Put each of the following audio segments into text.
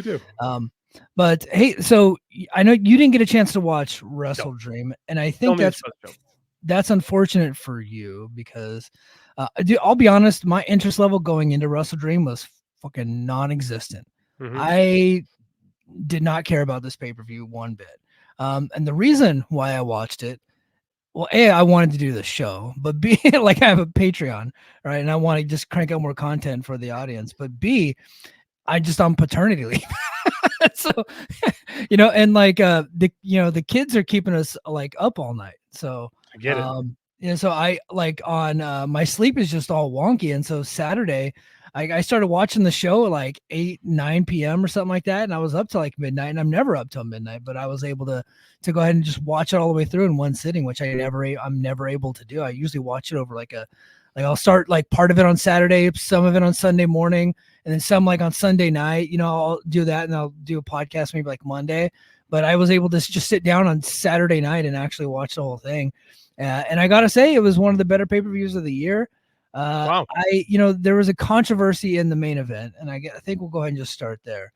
do. But hey, so I know you didn't get a chance to watch No. WrestleDream, and I Tell think me it's about the show. that's unfortunate for you because I'll be honest, my interest level going into WrestleDream was fucking non-existent. Mhm. I did not care about this pay-per-view one bit. And the reason why I watched it, well, A, I wanted to do the show, but B, like I have a Patreon, right? And I want to just crank out more content for the audience. But B, I just on paternity leave. So, and like the kids are keeping us like up all night. So I get it. so I like on my sleep is just all wonky. And so Saturday, I started watching the show at like 8-9 p.m. or something like that, and I was up till like midnight. And I'm never up till midnight, but I was able to go ahead and just watch it all the way through in one sitting, which I'm never able to do. I usually watch it over like I'll start like part of it on Saturday, some of it on Sunday morning, and then some like on Sunday night. I'll do that, and I'll do a podcast maybe like Monday. But I was able to just sit down on Saturday night and actually watch the whole thing. And I gotta say, it was one of the better pay-per-views of the year. Wow. There was a controversy in the main event, and I think we'll go ahead and just start there.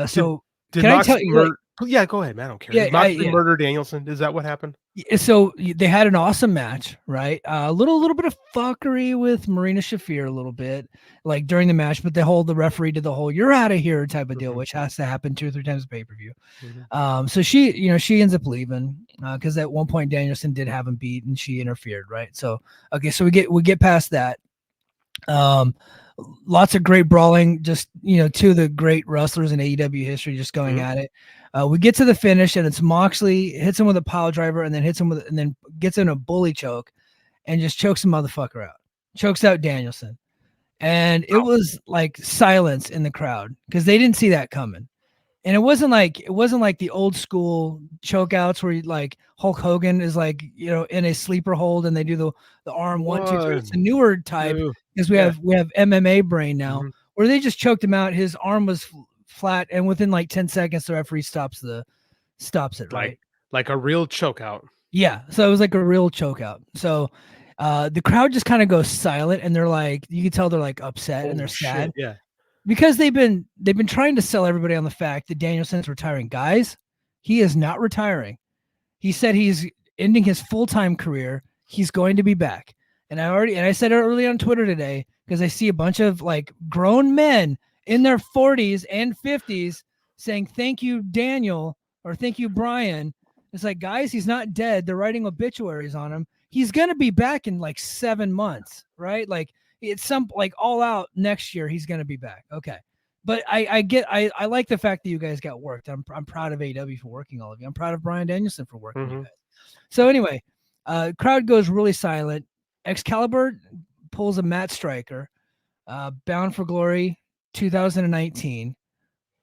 So Did can I Moxley tell you? murder? Yeah, go ahead, man. I don't care. Yeah, Did Moxley murder Danielson? Is that what happened? So they had an awesome match, right? A little bit of fuckery with Marina Shafir a little bit, like during the match, but the referee did the whole "you're out of here" type of deal, which has to happen 2 or 3 times pay-per-view. So she ends up leaving because at one point Danielson did have him beat and she interfered, right? So okay, so we get past that. Lots of great brawling, just two of the great wrestlers in AEW history just going at it. We get to the finish, and it's Moxley hits him with a pile driver, and then and then gets in a bully choke, and just chokes the motherfucker out. Chokes out Danielson, and it was like silence in the crowd because they didn't see that coming. And it wasn't like the old school chokeouts where like Hulk Hogan is like in a sleeper hold and they do the arm 1 2 3. It's a newer type because we have MMA brain now where they just choked him out. His arm was flat, and within like 10 seconds the referee stops it, right? Like a real chokeout. Yeah, so it was like a real chokeout. So the crowd just kind of goes silent, and they're like, you can tell they're like upset and they're sad. Yeah. Because they've been trying to sell everybody on the fact that Danielson's retiring. Guys, he is not retiring. He said he's ending his full-time career. He's going to be back. And I said it early on Twitter today because I see a bunch of like grown men in their 40s and 50s saying thank you, Daniel, or thank you, Brian. It's like, guys, he's not dead. They're writing obituaries on him. He's gonna be back in like 7 months, right? Like it's like all out next year. He's gonna be back. Okay. But I like the fact that you guys got worked. I'm proud of AEW for working all of you. I'm proud of Brian Danielson for working you guys. So anyway, crowd goes really silent. Excalibur pulls a Matt Striker, Bound for Glory 2019.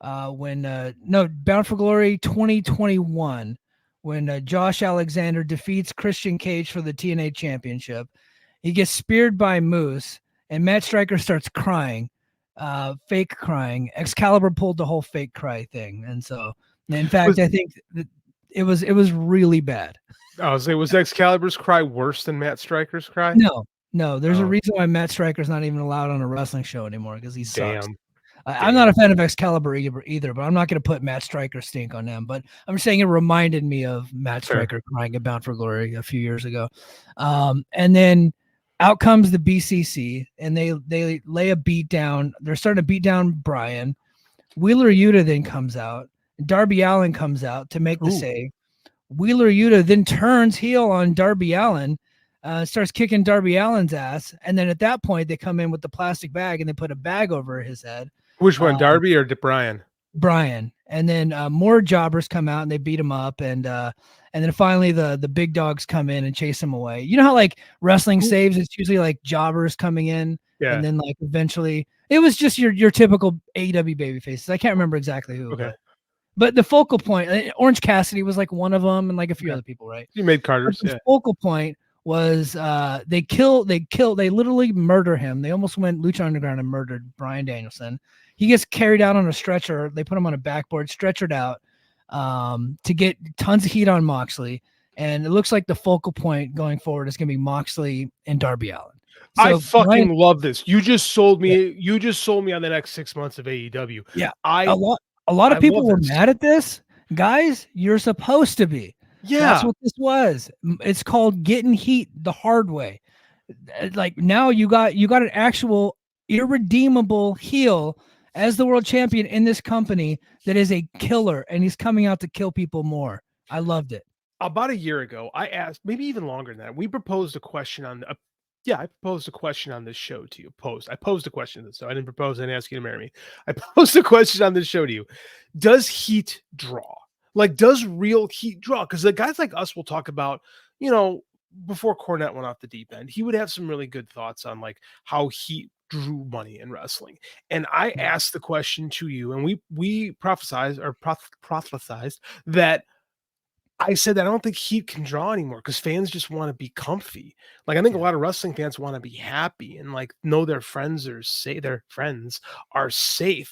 Bound for Glory 2021, when Josh Alexander defeats Christian Cage for the TNA Championship. He gets speared by Moose, and Matt Striker starts crying. Fake crying. Excalibur pulled the whole fake cry thing, and so in fact, I think that it was really bad. Was Excalibur's cry worse than Matt Striker's cry? No. There's a reason why Matt Striker's not even allowed on a wrestling show anymore because he sucks. Damn. I'm not a fan of Excalibur either, but I'm not going to put Matt Striker stink on him. But I'm just saying it reminded me of Matt Striker crying at Bound for Glory a few years ago. And then out comes the BCC, and they lay a beat down. They're starting to beat down Brian. Wheeler Yuta then comes out. Darby Allin comes out to make the save. Wheeler Yuta then turns heel on Darby Allin, starts kicking Darby Allin's ass. And then at that point, they come in with the plastic bag, and they put a bag over his head. Which one, Darby or Brian? Brian. And then more jobbers come out and they beat him up, and then finally the big dogs come in and chase him away. You know how like wrestling saves, it's usually like jobbers coming in, and then like eventually it was just your typical AEW baby faces. I can't remember exactly who. Okay. But the focal point, Orange Cassidy was like one of them, and like a few other people, right? You made Carter's. The focal point was they literally murder him. They almost went Lucha Underground and murdered Bryan Danielson. He gets carried out on a stretcher. They put him on a backboard, stretchered out to get tons of heat on Moxley. And it looks like the focal point going forward is going to be Moxley and Darby Allin. So I fucking love this. You just sold me. You just sold me on the next 6 months of AEW. Yeah, I A lot of I love people were this. mad at this. Guys, you're supposed to be. That's Yeah. what this was. It's called getting heat the hard way. Like now you got an actual irredeemable heel as the world champion in this company that is a killer, and he's coming out to kill people more. I loved it. About a year ago, I asked, maybe even longer than that. We proposed a question on yeah, I proposed a question on this show to you. I posed a question to this, so I didn't propose and ask you to marry me. I posed a question on this show to you. Does heat draw? Like, does real heat draw? Because the guys like us will talk about, you know, before Cornette went off the deep end, he would have some really good thoughts on like how heat drew money in wrestling. And I asked the question to you, and we prophesized that I said that I don't think heat can draw anymore because fans just want to be comfy. Like I think a Yeah. lot of wrestling fans want to be happy and like know their friends are safe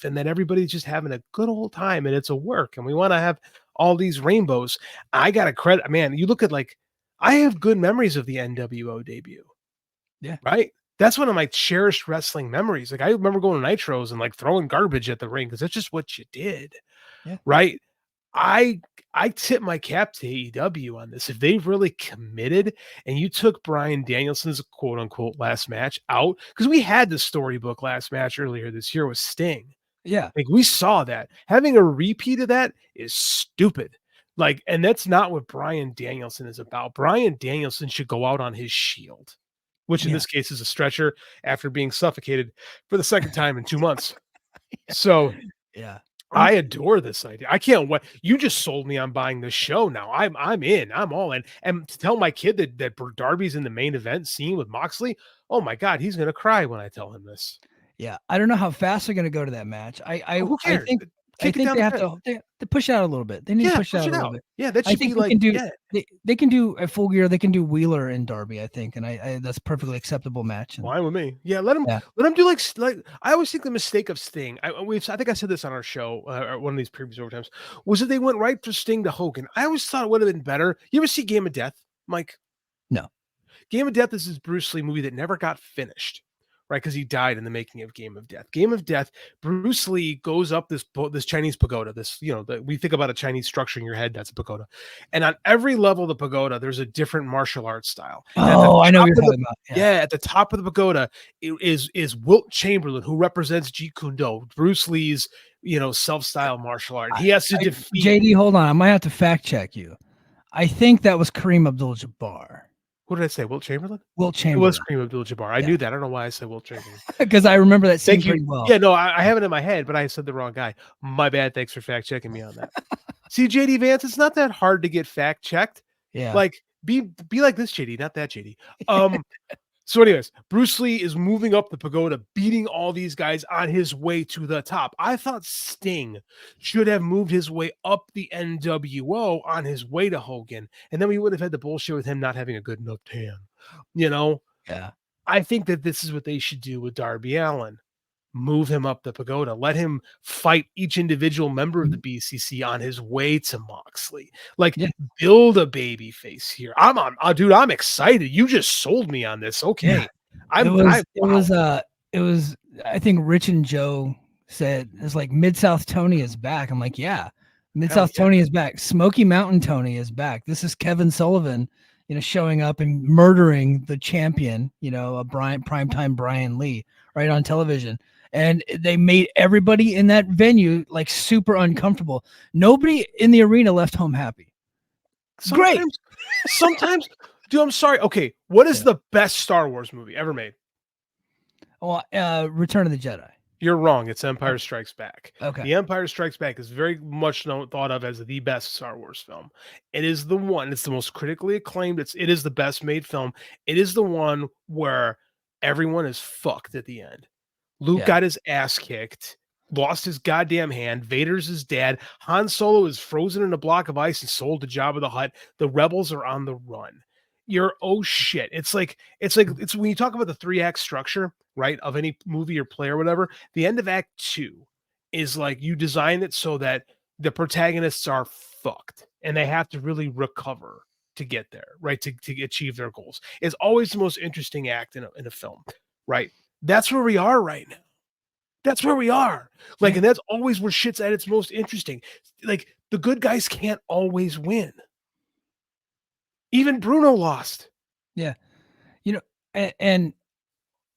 and that everybody's just having a good old time and it's a work and we want to have all these rainbows. I got to credit, man. You look at like I have good memories of the NWO debut. Yeah. Right. That's one of my cherished wrestling memories. Like I remember going to Nitros and like throwing garbage at the ring because that's just what you did. Yeah. Right. I I tip my cap to AEW on this. If they've really committed and you took Brian Danielson's quote unquote last match out, because we had the storybook last match earlier this year with Sting. Yeah. Like we saw that. Having a repeat of that is stupid. Like, and that's not what Brian Danielson is about. Brian Danielson should go out on his shield, which in Yeah. this case is a stretcher after being suffocated for the second time in 2 months. So Yeah. I adore this idea. I can't wait. You just sold me on buying this show now. I'm in. I'm all in. And to tell my kid that Darby's in the main event scene with Moxley, oh my God, he's gonna cry when I tell him this. Yeah. I don't know how fast they're going to go to that match. Oh, who I cares? think Kick it down they the have pit. to push it out a little bit. They need to Yeah, push it push out a it little out. bit. Yeah, that I should think be they like can do yeah. they can do a Full Gear. They can do Wheeler and Darby, I think, and I that's perfectly acceptable match. And, Fine with me. Yeah, yeah. let him do like I always think the mistake of Sting. I think I said this on our show or one of these previous overtimes was that they went right for Sting to Hogan. I always thought it would have been better. You ever see Game of Death, Mike? No. Game of Death is this Bruce Lee movie that never got finished, right? Because he died in the making of Game of Death. Game of Death, Bruce Lee goes up this Chinese pagoda. This, we think about a Chinese structure in your head, that's a pagoda. And on every level of the pagoda, there's a different martial arts style. And at the Oh, I know what top you're of talking about. Yeah. yeah, at the top of the pagoda is Wilt Chamberlain, who represents Jeet Kune Do, Bruce Lee's, self-style martial art. He has to defeat JD, hold on. I might have to fact check you. I think that was Kareem Abdul-Jabbar. what did I say? Wilt Chamberlain? Wilt It was Chamberlain. Kareem Abdul-Jabbar. I Yeah. knew that. I don't know why I said Wilt Chamberlain. Because I remember that scene Thank you. pretty well. Yeah, no, I have it in my head, but I said the wrong guy. My bad. Thanks for fact checking me on that. See, JD Vance, it's not that hard to get fact checked. Yeah. Like, be like this, JD, not that JD. So, anyways, Bruce Lee is moving up the pagoda, beating all these guys on his way to the top. I thought Sting should have moved his way up the NWO on his way to Hogan, and then we would have had the bullshit with him not having a good enough tan. Yeah. I think that this is what they should do with Darby Allin. Move him up the pagoda. Let him fight each individual member of the BCC on his way to Moxley. Like, build a baby face here. Dude, I'm excited. You just sold me on this. Okay. Yeah. It was, I think Rich and Joe said, it's like Mid-South Tony is back. I'm like, yeah, Mid-South Tony is back. Smoky Mountain Tony is back. This is Kevin Sullivan, showing up and murdering the champion, a primetime Brian Lee right on television. And they made everybody in that venue like super uncomfortable. Nobody in the arena left home happy. Sometimes, dude, I'm sorry. Okay, what is the best Star Wars movie ever made? Well, Return of the Jedi. You're wrong. It's Empire Strikes Back. Okay. The Empire Strikes Back is very much thought of as the best Star Wars film. It is the one. It's the most critically acclaimed. It is the best made film. It is the one where everyone is fucked at the end. Luke got his ass kicked, lost his goddamn hand. Vader's his dad. Han Solo is frozen in a block of ice and sold to Jabba the Hutt. The rebels are on the run. Oh shit. It's when you talk about the 3-act structure, right, of any movie or play or whatever, the end of Act 2 is like you design it so that the protagonists are fucked and they have to really recover to get there, right, to achieve their goals. It's always the most interesting act in a film, right? That's where we are right now. That's where we are. Like, Yeah. and that's always where shit's at its most interesting. Like, the good guys can't always win. Even Bruno lost. Yeah. You know, and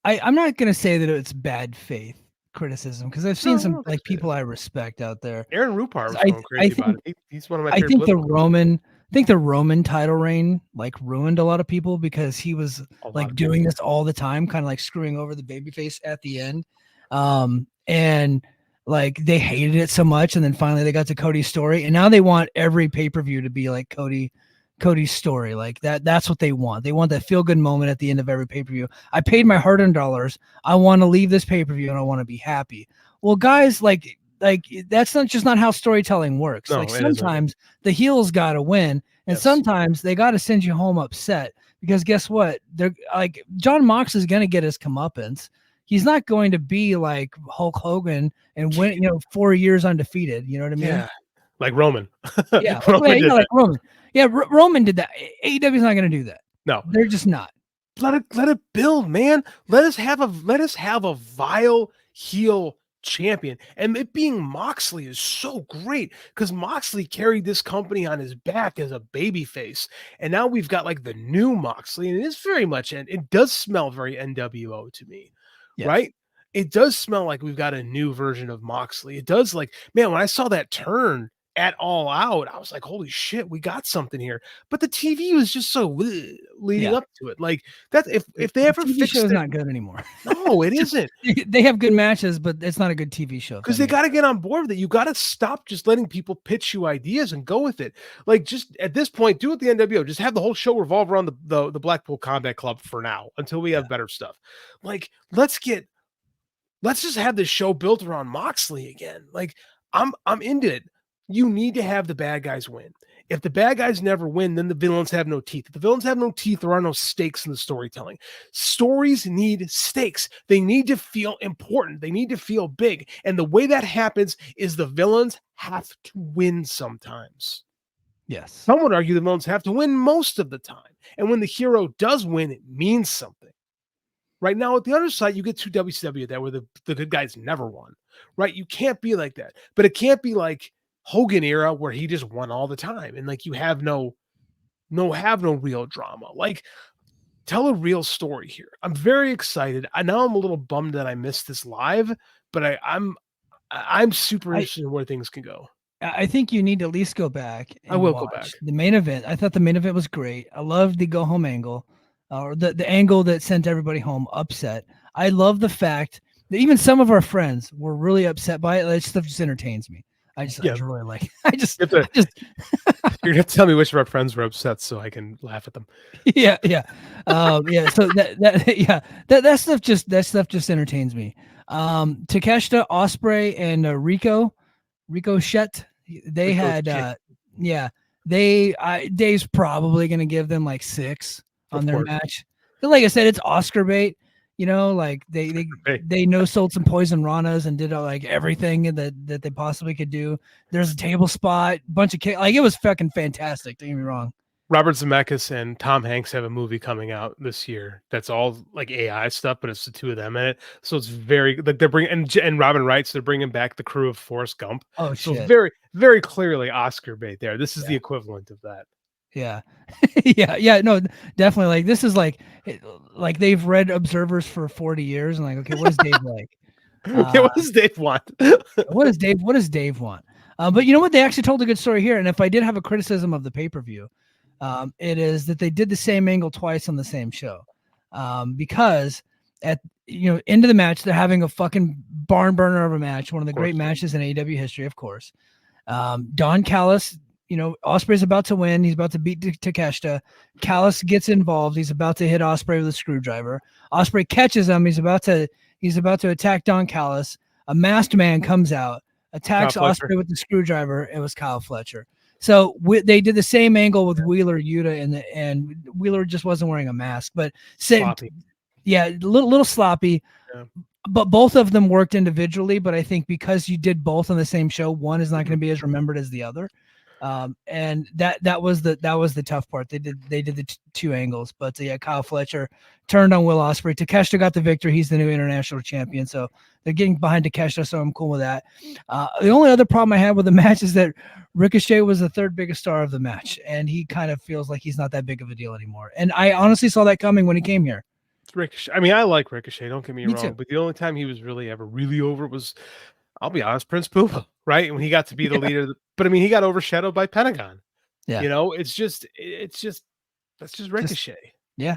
I'm not gonna say that it's bad faith criticism because I've No, seen I some don't think like so. people I respect out there. Aaron Rupar was I going I crazy about think it. He's one of my I favorite think political people. I think the Roman title reign like ruined a lot of people because he was A lot like of doing people. this all the time, kind of like screwing over the babyface at the end. And like they hated it so much, and then finally they got to Cody's story, and now they want every pay-per-view to be like Cody's story. Like that's what they want. They want that feel-good moment at the end of every pay-per-view. I paid my hard-earned dollars. I want to leave this pay-per-view and I want to be happy. Well, guys, like that's not how storytelling works. Like No, it isn't. sometimes the heels got to win, and Yes. sometimes they got to send you home upset because guess what? They're like John Mox is going to get his comeuppance. He's not going to be like Hulk Hogan and win, 4 years undefeated. You know what I mean? Yeah. Like Roman. Yeah, Roman did like that. Roman. Yeah, Roman did that. AEW's not going to do that. No. They're just not. Let it build, man. Let us have a vile heel champion. And it being Moxley is so great because Moxley carried this company on his back as a baby face. And now we've got like the new Moxley, and it is very much, and it does smell very NWO to me, Yeah. right? It does smell like we've got a new version of Moxley. It does, like, man, when I saw that turn at All Out, I was like, holy shit, we got something here. But the TV was just so leading up to it. Like, that if they ever TV fixed show is it, not good anymore. no, it isn't. They have good matches, but it's not a good TV show. Because they got to get on board with it. You got to stop just letting people pitch you ideas and go with it. Like, just at this point, do it the NWO. Just have the whole show revolve around the Blackpool Combat Club for now until we have better stuff. Like, let's just have this show built around Moxley again. Like, I'm into it. You need to have the bad guys win. If the bad guys never win, then the villains have no teeth. If the villains have no teeth, there are no stakes in the storytelling. Stories need stakes. They need to feel important. They need to feel big. And the way that happens is the villains have to win sometimes. Yes. Some would argue the villains have to win most of the time. And when the hero does win, it means something. Right now, at the other side, you get two WCW there where the good guys never won. Right? You can't be like that. But it can't be like Hogan era where he just won all the time. And like you have no real drama. Like, tell a real story here. I'm very excited. Now I'm a little bummed that I missed this live, but I'm super interested in where things can go. I think you need to at least go back and I will watch go back. the main event. I thought the main event was great. I loved the go home angle, or the angle that sent everybody home upset. I love the fact that even some of our friends were really upset by it. That stuff just entertains me. I just really like it. You're gonna have to tell me which of our friends were upset so I can laugh at them. Yeah. So that stuff just entertains me. Takeshita, Ospreay, and Ricochet. They had Dave's probably gonna give them like 6 on their match. But like I said, it's Oscar bait. Like they no sold some poison ranas and did like everything that they possibly could do. There's a table spot, bunch of like it was fucking fantastic. Don't get me wrong. Robert Zemeckis and Tom Hanks have a movie coming out this year that's all like AI stuff, but it's the two of them in it. So it's very like they're bringing and Robin Wright, so they're bringing back the crew of Forrest Gump. Oh so shit! Very, very clearly Oscar bait there. This is the equivalent of that. Yeah, yeah. No, definitely. Like this is like they've read Observers for 40 years and like, okay, what is Dave like? What does Dave want? What does Dave want? But you know what? They actually told a good story here. And if I did have a criticism of the pay-per-view, it is that they did the same angle twice on the same show. Because at end of the match, they're having a fucking barn burner of a match, one of the great matches in AEW history, of course. Don Callis, Ospreay's about to win. He's about to beat Takeshita. Callis gets involved. He's about to hit Ospreay with a screwdriver. Ospreay catches him. He's about to attack Don Callis. A masked man comes out, attacks Ospreay with the screwdriver. It was Kyle Fletcher. So they did the same angle with Wheeler Yuta, and Wheeler just wasn't wearing a mask, but sloppy. Yeah, little sloppy. Yeah. But both of them worked individually. But I think because you did both on the same show, one is not going to be as remembered as the other. And that was the tough part. They did the two angles, but yeah, Kyle Fletcher turned on Will Ospreay. Takeshita got the victory. He's the new international champion, so they're getting behind Takeshita, so I'm cool with that. The only other problem I had with the match is that Ricochet was the third biggest star of the match, and he kind of feels like he's not that big of a deal anymore. And I honestly saw that coming when he came here. It's Ricochet. I mean, I like Ricochet. Don't get me Me wrong, too. but the only time he was really ever really over was, I'll be honest, Prince Puma, right? When he got to be the Yeah. leader. But I mean, he got overshadowed by Pentagon. Yeah. You know, it's just that's just Just Ricochet. yeah.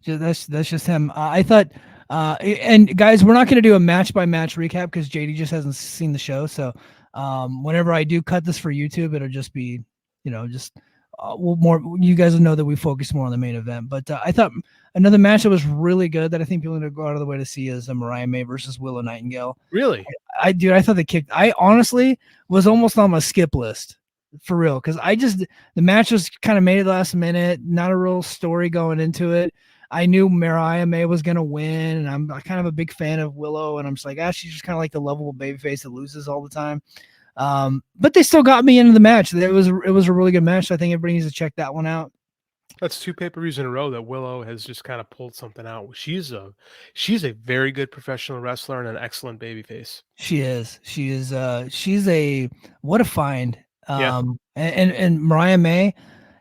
That's just him. I thought, and guys, we're not going to do a match by match recap because JD just hasn't seen the show. So, whenever I do cut this for YouTube, it'll just be, just more. You guys will know that we focus more on the main event. But I thought another match that was really good that I think people are going to go out of the way to see is Mariah May versus Willow Nightingale. Really? I thought they kicked. I honestly was almost on my skip list for real because the match was kind of made at the last minute, not a real story going into it. I knew Mariah May was gonna win, and I'm kind of a big fan of Willow, and I'm just like, she's just kind of like the lovable babyface that loses all the time. But they still got me into the match. It was a really good match. I think everybody needs to check that one out. That's 2 pay-per-views in a row that Willow has just kind of pulled something out. She's a very good professional wrestler and an excellent babyface. She is. She's a what a find. Yeah. And Mariah May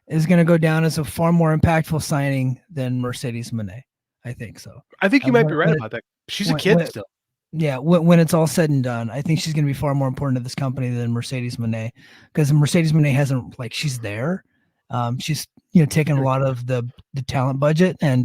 is going to go down as a far more impactful signing than Mercedes Moné. I think so. I think you might be right about that. She's a kid still. Yeah, when it's all said and done, I think she's going to be far more important to this company than Mercedes Moné because Mercedes Moné hasn't she's there. She's taken a lot of the talent budget and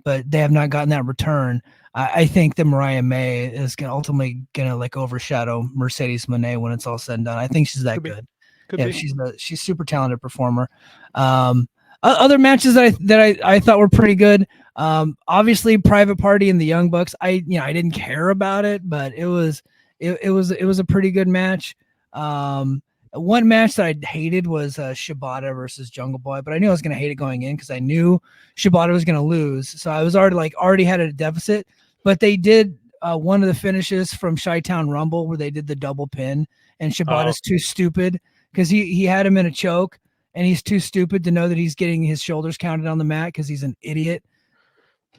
but they have not gotten that return. I think that Mariah May is ultimately gonna overshadow Mercedes Moné when it's all said and done. I think she's that good. Could Yeah, be. she's super talented performer. Other matches that I thought were pretty good. Obviously, Private Party and the Young Bucks. I didn't care about it, but it was a pretty good match. One match that I hated was Shibata versus Jungle Boy, but I knew I was going to hate it going in because I knew Shibata was going to lose. So I was already had a deficit, but they did one of the finishes from Chi-Town Rumble where they did the double pin, and Shibata's too stupid because he had him in a choke, and he's too stupid to know that he's getting his shoulders counted on the mat because he's an idiot.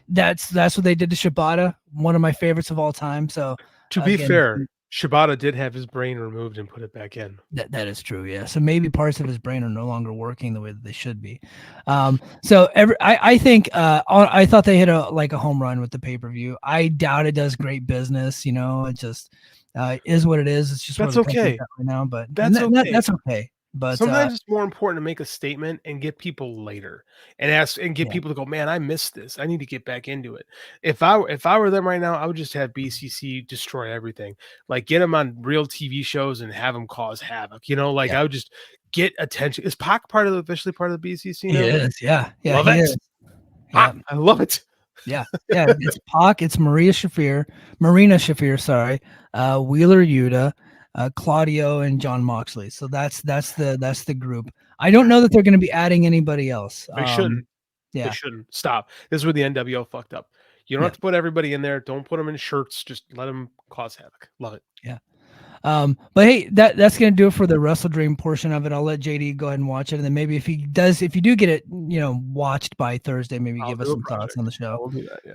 That's what they did to Shibata, one of my favorites of all time. So to be fair, Shibata did have his brain removed and put it back in. That is true, yeah. So maybe parts of his brain are no longer working the way that they should be. So I think I thought they hit a home run with the pay-per-view. I doubt it does great business. It just is what it is. It's just that's okay right now, but that's okay. That's okay. But sometimes it's more important to make a statement and get people later and get people to go, man, I missed this. I need to get back into it. If I were them right now, I would just have BCC destroy everything. Like get them on real TV shows and have them cause havoc. I would just get attention. Is Pac officially part of the BCC now? He is, yeah. Love it. Yeah. I love it. Yeah. It's Pac. It's Marina Shafir. Sorry, Wheeler Yuta, Claudio, and John Moxley. So that's the group. I don't know that they're going to be adding anybody else. They shouldn't. Yeah, they shouldn't. Stop. This is where the NWO fucked up. You don't have to put everybody in there. Don't put them in shirts. Just let them cause havoc. Love it. Yeah. But hey, that's gonna do it for the WrestleDream portion of it. I'll let JD go ahead and watch it, and then maybe if you do get it, watched by Thursday, maybe give us some thoughts on the show. We'll do that. Yeah.